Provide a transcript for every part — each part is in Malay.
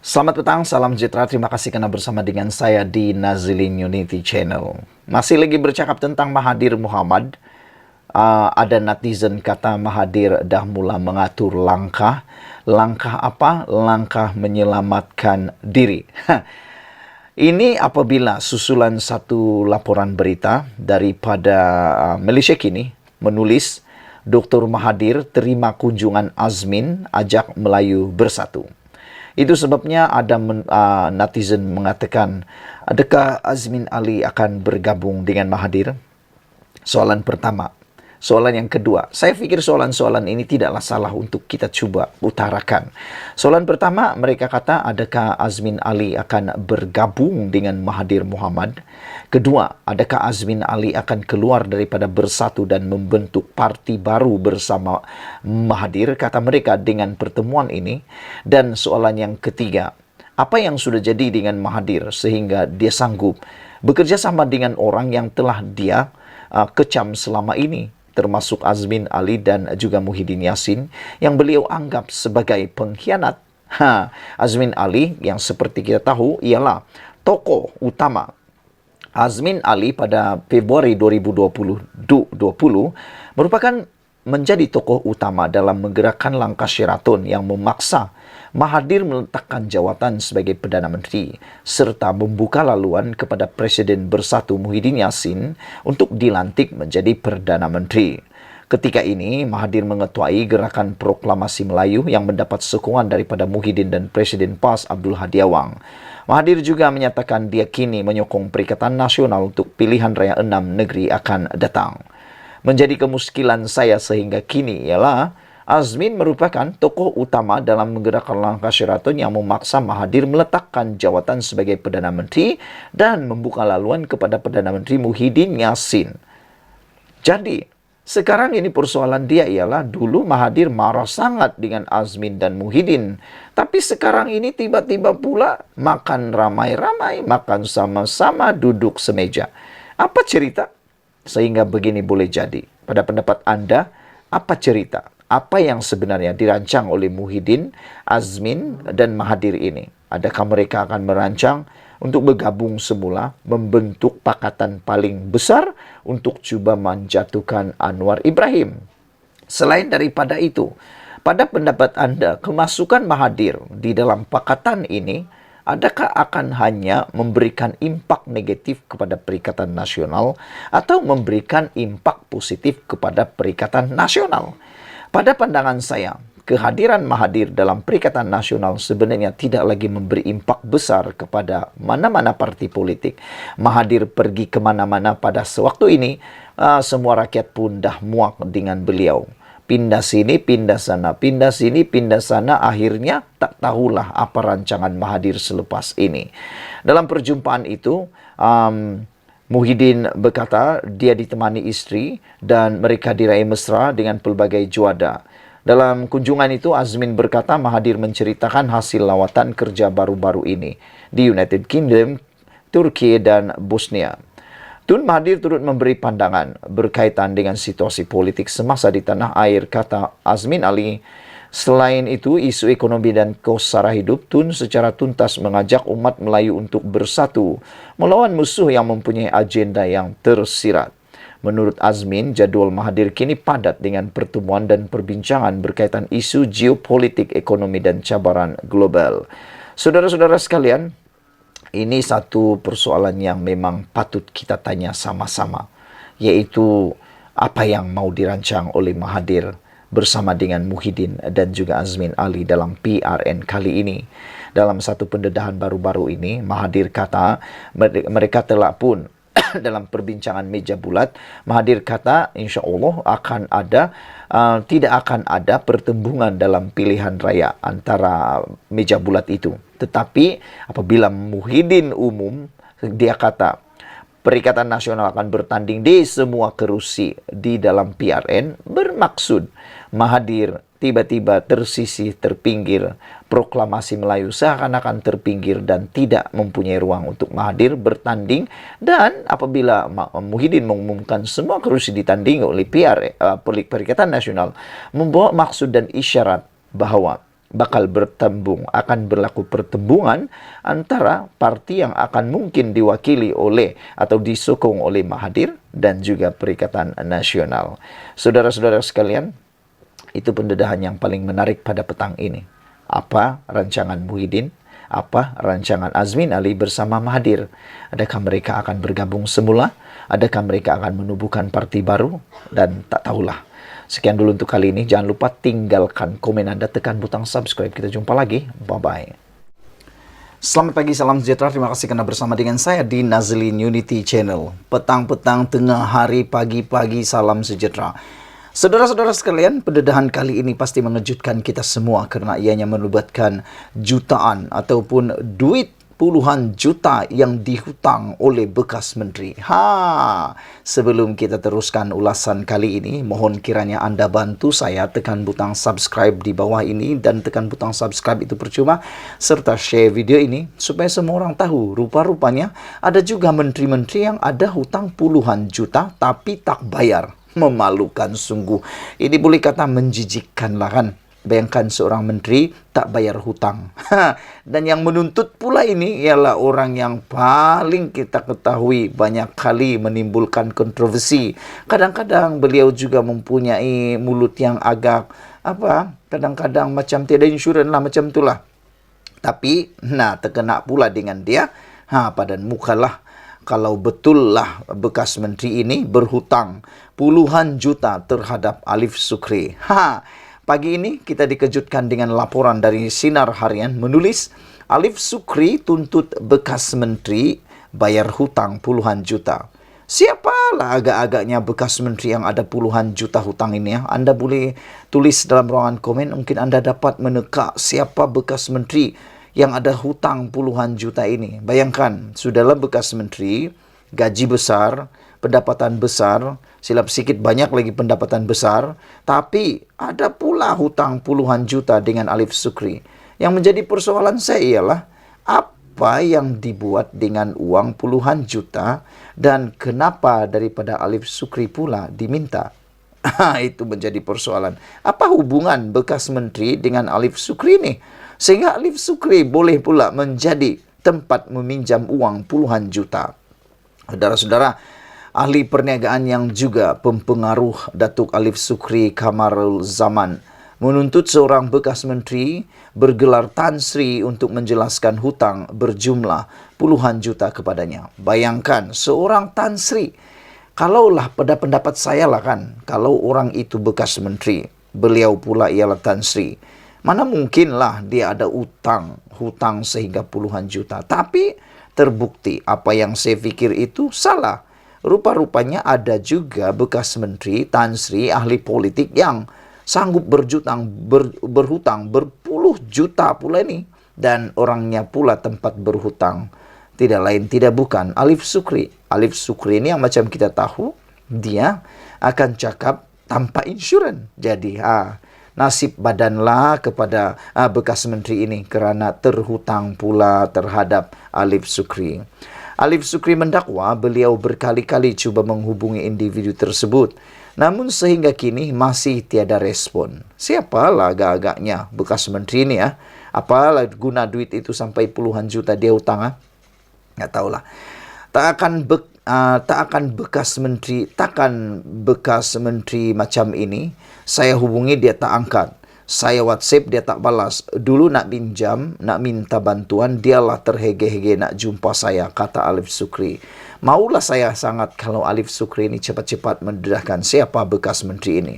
Selamat petang, salam sejahtera. Terima kasih karena bersama dengan saya di Nazilin Unity Channel. Masih lagi bercakap tentang Mahathir Mohamad. Ada netizen kata Mahathir dah mula mengatur langkah. Langkah apa? Langkah menyelamatkan diri. Ini apabila susulan satu laporan berita daripada Malaysia Kini menulis Dr. Mahathir terima kunjungan Azmin ajak Melayu bersatu. Itu sebabnya ada netizen mengatakan, adakah Azmin Ali akan bergabung dengan Mahathir? Soalan pertama. Soalan yang kedua, saya fikir soalan-soalan ini tidaklah salah untuk kita cuba utarakan. Soalan pertama, mereka kata, adakah Azmin Ali akan bergabung dengan Mahathir Mohamad? Kedua, adakah Azmin Ali akan keluar daripada bersatu dan membentuk parti baru bersama Mahathir? Kata mereka dengan pertemuan ini. Dan soalan yang ketiga, apa yang sudah jadi dengan Mahathir sehingga dia sanggup bekerja sama dengan orang yang telah dia kecam selama ini, termasuk Azmin Ali dan juga Muhyiddin Yassin yang beliau anggap sebagai pengkhianat. Azmin Ali yang seperti kita tahu ialah tokoh utama. Azmin Ali pada Februari 2020 merupakan menjadi tokoh utama dalam menggerakkan langkah Sheraton yang memaksa Mahathir meletakkan jawatan sebagai Perdana Menteri serta membuka laluan kepada Presiden Bersatu Muhyiddin Yassin untuk dilantik menjadi Perdana Menteri. Ketika ini, Mahathir mengetuai gerakan proklamasi Melayu yang mendapat sokongan daripada Muhyiddin dan Presiden PAS Abdul Hadi Awang. Mahathir juga menyatakan dia kini menyokong Perikatan Nasional untuk pilihan raya 6 negeri akan datang. Menjadi kemuskilan saya sehingga kini ialah Azmin merupakan tokoh utama dalam menggerakkan langkah Sheraton yang memaksa Mahathir meletakkan jawatan sebagai Perdana Menteri dan membuka laluan kepada Perdana Menteri Muhyiddin Yassin. Jadi, sekarang ini persoalan dia ialah dulu Mahathir marah sangat dengan Azmin dan Muhyiddin. Tapi sekarang ini tiba-tiba pula makan ramai-ramai, makan sama-sama, duduk semeja. Apa cerita? Sehingga begini boleh jadi. Pada pendapat Anda, apa cerita? Apa yang sebenarnya dirancang oleh Muhyiddin, Azmin, dan Mahathir ini? Adakah mereka akan merancang untuk bergabung semula, membentuk pakatan paling besar untuk cuba menjatuhkan Anwar Ibrahim? Selain daripada itu, pada pendapat Anda, kemasukan Mahathir di dalam pakatan ini adakah akan hanya memberikan impak negatif kepada Perikatan Nasional atau memberikan impak positif kepada Perikatan Nasional? Pada pandangan saya, kehadiran Mahathir dalam Perikatan Nasional sebenarnya tidak lagi memberi impak besar kepada mana-mana parti politik. Mahathir pergi kemana-mana pada sewaktu ini, semua rakyat pun dah muak dengan beliau. Pindah sini, pindah sana, pindah sini, pindah sana, akhirnya tak tahulah apa rancangan Mahathir selepas ini. Dalam perjumpaan itu, Muhyiddin berkata dia ditemani istri dan mereka diraih mesra dengan pelbagai juada. Dalam kunjungan itu, Azmin berkata Mahathir menceritakan hasil lawatan kerja baru-baru ini di United Kingdom, Turki, dan Bosnia. Tun Mahathir turut memberi pandangan berkaitan dengan situasi politik semasa di tanah air, kata Azmin Ali. Selain itu, isu ekonomi dan kos sara hidup, Tun secara tuntas mengajak umat Melayu untuk bersatu melawan musuh yang mempunyai agenda yang tersirat. Menurut Azmin, jadual Mahathir kini padat dengan pertemuan dan perbincangan berkaitan isu geopolitik, ekonomi, dan cabaran global. Saudara-saudara sekalian, ini satu persoalan yang memang patut kita tanya sama-sama, yaitu apa yang mau dirancang oleh Mahathir bersama dengan Muhyiddin dan juga Azmin Ali dalam PRN kali ini. Dalam satu pendedahan baru-baru ini, Mahathir kata mereka telah pun dalam perbincangan meja bulat, Mahathir kata insya Allah akan ada tidak akan ada pertembungan dalam pilihan raya antara meja bulat itu. Tetapi apabila Muhyiddin umum, dia kata Perikatan Nasional akan bertanding di semua kerusi di dalam PRN, bermaksud Mahathir tiba-tiba tersisih, terpinggir, proklamasi Melayu seakan-akan terpinggir dan tidak mempunyai ruang untuk Mahathir bertanding. Dan apabila Muhyiddin mengumumkan semua kerusi ditanding oleh Perikatan Nasional, membawa maksud dan isyarat bahwa bakal akan berlaku pertembungan antara parti yang akan mungkin diwakili oleh atau disokong oleh Mahathir dan juga Perikatan Nasional. Saudara-saudara sekalian, itu pendedahan yang paling menarik pada petang ini. Apa rancangan Muhyiddin? Apa rancangan Azmin Ali bersama Mahathir? Adakah mereka akan bergabung semula? Adakah mereka akan menubuhkan parti baru? Dan tak tahulah. Sekian dulu untuk kali ini. Jangan lupa tinggalkan komen Anda, tekan butang subscribe. Kita jumpa lagi. Bye-bye. Selamat pagi, salam sejahtera. Terima kasih karena bersama dengan saya di Nazlin Unity Channel. Petang-petang, tengah hari, pagi-pagi, salam sejahtera. Saudara-saudara sekalian, pendedahan kali ini pasti mengejutkan kita semua karena ianya melibatkan jutaan ataupun duit puluhan juta yang dihutang oleh bekas menteri. Sebelum kita teruskan ulasan kali ini, mohon kiranya Anda bantu saya tekan butang subscribe di bawah ini, dan tekan butang subscribe itu percuma, serta share video ini supaya semua orang tahu rupa-rupanya ada juga menteri-menteri yang ada hutang puluhan juta tapi tak bayar. Memalukan sungguh. Ini boleh kata menjijikkan lah kan. Bayangkan seorang menteri tak bayar hutang. Dan yang menuntut pula ini ialah orang yang paling kita ketahui banyak kali menimbulkan kontroversi. Kadang-kadang beliau juga mempunyai mulut yang agak kadang-kadang macam tiada insurans lah, macam itulah. Tapi terkena pula dengan dia. Padan mukalah kalau betul lah bekas menteri ini berhutang puluhan juta terhadap Alif Sukri. Pagi ini kita dikejutkan dengan laporan dari Sinar Harian menulis Alif Sukri tuntut bekas menteri bayar hutang puluhan juta. Siapalah agak-agaknya bekas menteri yang ada puluhan juta hutang ini ya? Anda boleh tulis dalam ruangan komen, mungkin Anda dapat meneka siapa bekas menteri yang ada hutang puluhan juta ini. Bayangkan, sudahlah bekas menteri, gaji besar, pendapatan besar, silap sikit banyak lagi pendapatan besar, tapi ada pula hutang puluhan juta dengan Alif Sukri. Yang menjadi persoalan saya ialah apa yang dibuat dengan uang puluhan juta dan kenapa daripada Alif Sukri pula diminta. Itu menjadi persoalan. Apa hubungan bekas menteri dengan Alif Sukri ini? Sehingga Alif Sukri boleh pula menjadi tempat meminjam uang puluhan juta. Saudara-saudara, ahli perniagaan yang juga pempengaruh Datuk Alif Sukri Kamarul Zaman menuntut seorang bekas menteri bergelar Tan Sri untuk menjelaskan hutang berjumlah puluhan juta kepadanya. Bayangkan seorang Tan Sri, kalaulah pada pendapat saya lah kan, kalau orang itu bekas menteri, beliau pula ialah Tan Sri, mana mungkinlah dia ada hutang sehingga puluhan juta. Tapi terbukti apa yang saya pikir itu salah. Rupa-rupanya ada juga bekas menteri Tan Sri, ahli politik yang sanggup berhutang berpuluh juta pula ini. Dan orangnya pula tempat berhutang tidak lain tidak bukan Alif Sukri. Alif Sukri ini yang macam kita tahu, dia akan cakap tanpa insurans. Jadi nasib badanlah kepada bekas menteri ini kerana terhutang pula terhadap Alif Sukri. Alif Sukri mendakwa beliau berkali-kali cuba menghubungi individu tersebut, namun sehingga kini masih tiada respon. Siapalah agak-agaknya bekas menteri ini ya? Apalah guna duit itu sampai puluhan juta dia hutang? Nggak tahulah. Takkan bekas menteri macam ini saya hubungi dia tak angkat. Saya WhatsApp dia tak balas. Dulu nak pinjam, nak minta bantuan, dialah terhege-hege nak jumpa saya, kata Alif Sukri. Maulah saya sangat kalau Alif Sukri ini cepat-cepat mendedahkan siapa bekas menteri ini.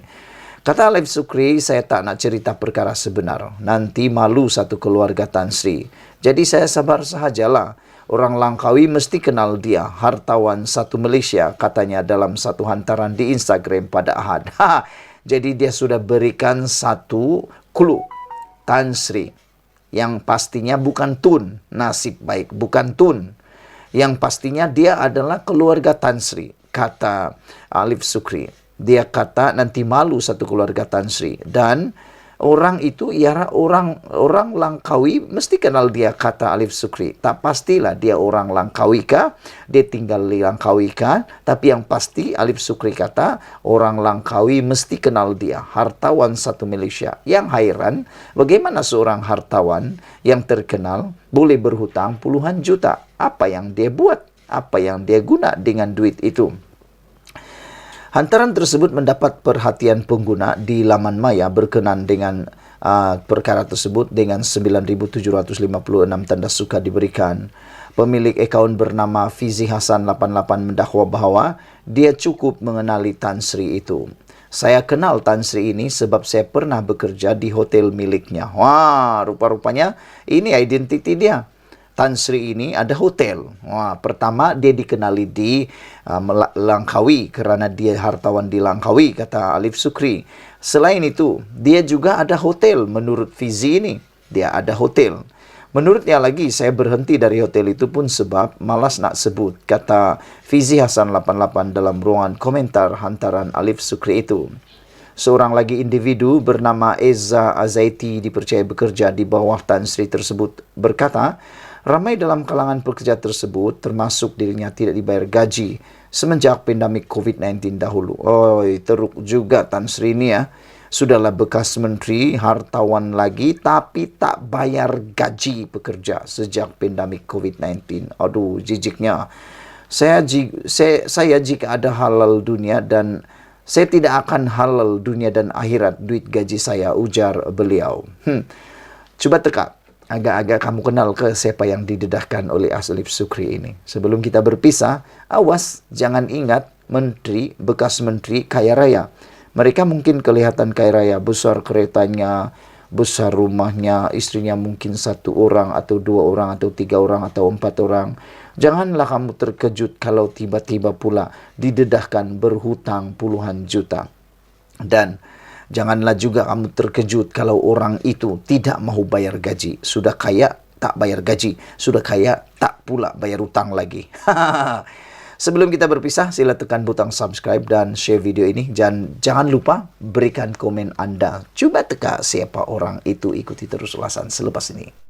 Kata Alif Sukri, saya tak nak cerita perkara sebenar. Nanti malu satu keluarga Tan Sri. Jadi saya sabar sahajalah. Orang Langkawi mesti kenal dia. Hartawan satu Malaysia, katanya dalam satu hantaran di Instagram pada Ahad. Jadi dia sudah berikan satu clue. Tan Sri. Yang pastinya bukan Tun. Nasib baik, bukan Tun. Yang pastinya dia adalah keluarga Tan Sri, kata Alif Sukri. Dia kata nanti malu satu keluarga Tan Sri. Dan Orang itu ialah orang Langkawi, mesti kenal dia kata Alif Sukri. Tak pastilah dia orang Langkawi kah, dia tinggal di Langkawi kah, tapi yang pasti Alif Sukri kata orang Langkawi mesti kenal dia, hartawan satu Malaysia. Yang heran, bagaimana seorang hartawan yang terkenal boleh berhutang puluhan juta? Apa yang dia buat? Apa yang dia guna dengan duit itu? Hantaran tersebut mendapat perhatian pengguna di laman maya berkenan dengan perkara tersebut dengan 9.756 tanda suka diberikan. Pemilik akaun bernama Fizi Hasan 88 mendakwa bahawa dia cukup mengenali Tan Sri itu. Saya kenal Tan Sri ini sebab saya pernah bekerja di hotel miliknya. Wah, rupa-rupanya ini identiti dia. Tan Sri ini ada hotel. Wah, pertama dia dikenali di Langkawi kerana dia hartawan di Langkawi, kata Alif Sukri. Selain itu, dia juga ada hotel menurut Fizi ini. Dia ada hotel. Menurutnya lagi, saya berhenti dari hotel itu pun sebab malas nak sebut, kata Fizi Hasan 88 dalam ruangan komentar hantaran Alif Sukri itu. Seorang lagi individu bernama Eza Azaiti dipercayai bekerja di bawah Tan Sri tersebut berkata, ramai dalam kalangan pekerja tersebut termasuk dirinya tidak dibayar gaji semenjak pandemik COVID-19 dahulu. Oh, teruk juga Tan Sri ini ya. Sudahlah bekas menteri, hartawan lagi tapi tak bayar gaji pekerja sejak pandemik COVID-19. Aduh, jijiknya. Saya jika ada halal dunia dan saya tidak akan halal dunia dan akhirat duit gaji saya, ujar beliau. Coba teka. Agak-agak kamu kenal ke siapa yang didedahkan oleh Alif Sukri ini. Sebelum kita berpisah, awas jangan ingat menteri, bekas menteri kaya raya. Mereka mungkin kelihatan kaya raya, besar keretanya, besar rumahnya, istrinya mungkin 1 orang atau 2 orang atau 3 orang atau 4 orang. Janganlah kamu terkejut kalau tiba-tiba pula didedahkan berhutang puluhan juta. Dan janganlah juga kamu terkejut kalau orang itu tidak mahu bayar gaji. Sudah kaya, tak bayar gaji. Sudah kaya, tak pula bayar hutang lagi. Sebelum kita berpisah, sila tekan butang subscribe dan share video ini. Dan jangan lupa berikan komen Anda. Cuba teka siapa orang itu, ikuti terus ulasan selepas ini.